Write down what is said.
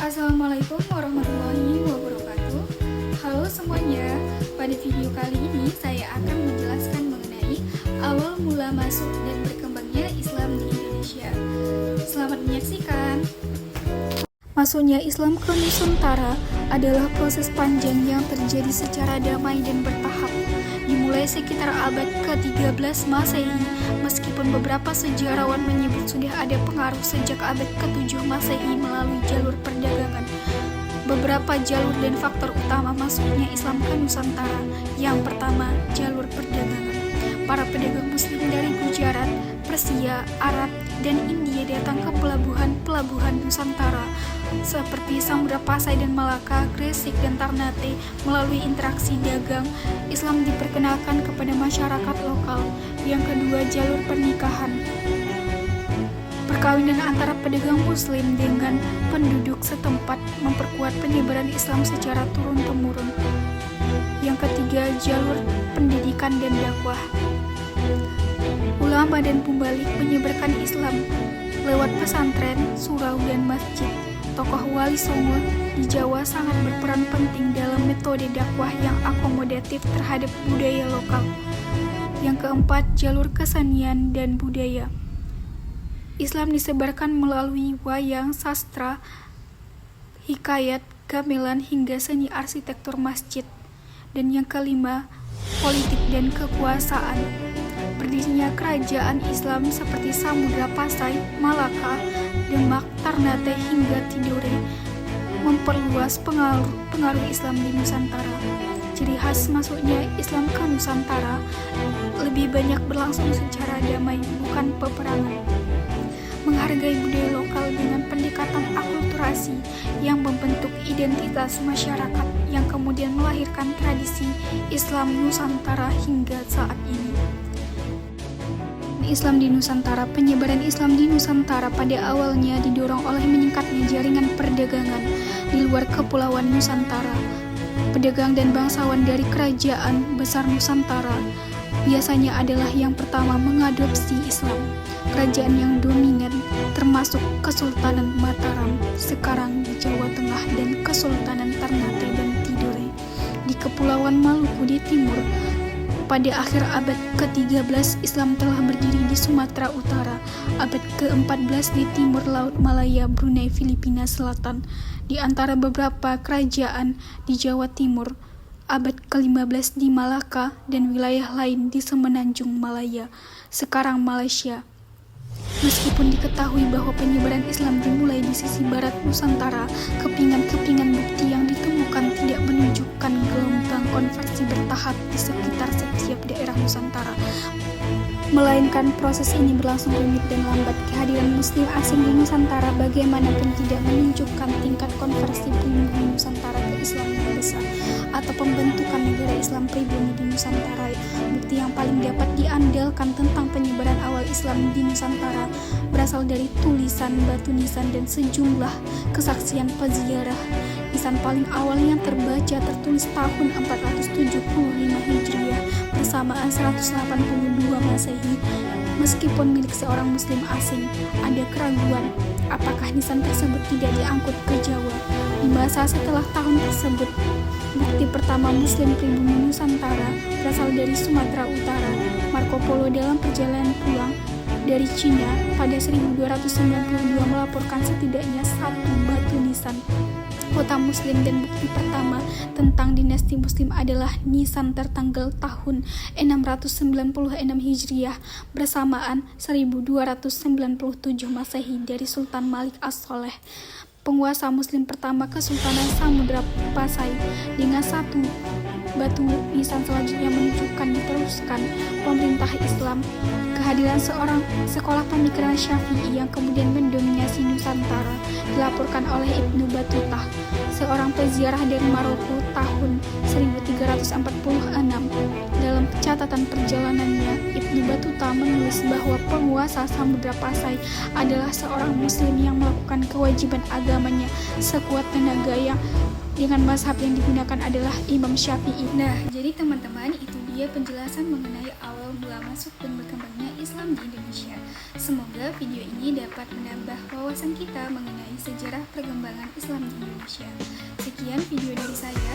Assalamualaikum warahmatullahi wabarakatuh. Halo semuanya, pada video kali ini saya akan menjelaskan mengenai awal mula masuk dan berkembangnya Islam di Indonesia. Selamat menyaksikan. Masuknya Islam ke Nusantara adalah proses panjang yang terjadi secara damai dan bertahap. Dimulai sekitar abad ke-13 Masehi, meskipun beberapa sejarawan menyebut sudah ada pengaruh sejak abad ke-7 Masehi melalui jalur perdagangan. Beberapa jalur dan faktor utama masuknya Islam ke Nusantara. Yang pertama, jalur perdagangan. Para pedagang muslim dari Gujarat, Persia, Arab, dan India datang ke pelabuhan Nusantara seperti Samudra Pasai dan Malaka, Gresik dan Ternate. Melalui interaksi dagang, Islam diperkenalkan kepada masyarakat lokal. Yang kedua, jalur pernikahan. Perkawinan antara pedagang muslim dengan penduduk setempat memperkuat penyebaran Islam secara turun-temurun. Yang ketiga, jalur pendidikan dan dakwah. Ulama dan pembalik menyebarkan Islam lewat pesantren, surau, dan masjid. Tokoh Wali Songo di Jawa sangat berperan penting dalam metode dakwah yang akomodatif terhadap budaya lokal. Yang keempat, jalur kesenian dan budaya. Islam disebarkan melalui wayang, sastra, hikayat, gamelan, hingga seni arsitektur masjid. Dan yang kelima, politik dan kekuasaan. Berdirinya kerajaan Islam seperti Samudra Pasai, Malaka, Demak, Ternate, hingga Tidore memperluas pengaruh Islam di Nusantara. Ciri khas masuknya Islam ke Nusantara lebih banyak berlangsung secara damai, bukan peperangan. Menghargai budaya lokal dengan pendekatan akulturasi yang membentuk identitas masyarakat yang kemudian melahirkan tradisi Islam Nusantara hingga saat ini. Islam di Nusantara. Penyebaran Islam di Nusantara pada awalnya didorong oleh meningkatnya jaringan perdagangan di luar kepulauan Nusantara. Pedagang dan bangsawan dari kerajaan besar Nusantara biasanya adalah yang pertama mengadopsi Islam. Kerajaan yang dominan termasuk Kesultanan Mataram sekarang di Jawa Tengah dan Kesultanan Ternate dan Tidore di Kepulauan Maluku di timur. Pada akhir abad ke-13, Islam telah berdiri di Sumatera Utara, abad ke-14 di timur Laut Malaya, Brunei, Filipina Selatan, di antara beberapa kerajaan di Jawa Timur, abad ke-15 di Malaka, dan wilayah lain di Semenanjung Malaya, sekarang Malaysia. Meskipun diketahui bahwa penyebaran Islam dimulai di sisi barat Nusantara, kepingan-kepingan bukti yang ditemukan tidak menunjukkan gelombang konversi bertahap di sekitar setiap daerah Nusantara, melainkan proses ini berlangsung rumit dan lambat. Kehadiran muslim asing di Nusantara bagaimanapun tidak menunjukkan tingkat konversi pribumi Nusantara ke Islam yang besar atau pembentukan negara Islam pribumi di Nusantara. Bukti yang paling dapat diandalkan tentang penyebaran awal Islam di Nusantara berasal dari tulisan, batu nisan, dan sejumlah kesaksian peziarah. Nisan paling awal yang terbaca tertulis tahun 475 Hijriah bersamaan 182 Masehi. Meskipun milik seorang muslim asing, ada keraguan apakah nisan tersebut tidak diangkut ke Jawa. Di masa setelah tahun tersebut, bukti pertama muslim pribumi Nusantara berasal dari Sumatera Utara. Marco Polo dalam perjalanan pulang dari Cina pada 1292 melaporkan setidaknya satu batu nisan kota muslim, dan bukti pertama tentang dinasti muslim adalah nisan tertanggal tahun 696 Hijriah bersamaan 1297 Masehi dari Sultan Malik As-Soleh, penguasa muslim pertama Kesultanan Samudra Pasai. Dengan satu batu nisan selanjutnya menunjukkan diteruskan pemerintah Islam. Kehadiran seorang sekolah pemikiran Syafi'i yang kemudian mendominasi Nusantara dilaporkan oleh Ibnu Battuta, seorang peziarah dari Maroko tahun 1346. Dalam catatan perjalanannya, Ibnu Battuta menulis bahwa penguasa Samudra Pasai adalah seorang muslim yang melakukan kewajiban agamanya sekuat tenaga, yang dengan mazhab yang digunakan adalah Imam Syafi'i. Nah, jadi teman-teman, itu dia penjelasan mengenai awal mula masuk dan berkembangnya Islam di Indonesia. Semoga video ini dapat menambah wawasan kita mengenai sejarah perkembangan Islam di Indonesia. Sekian video dari saya.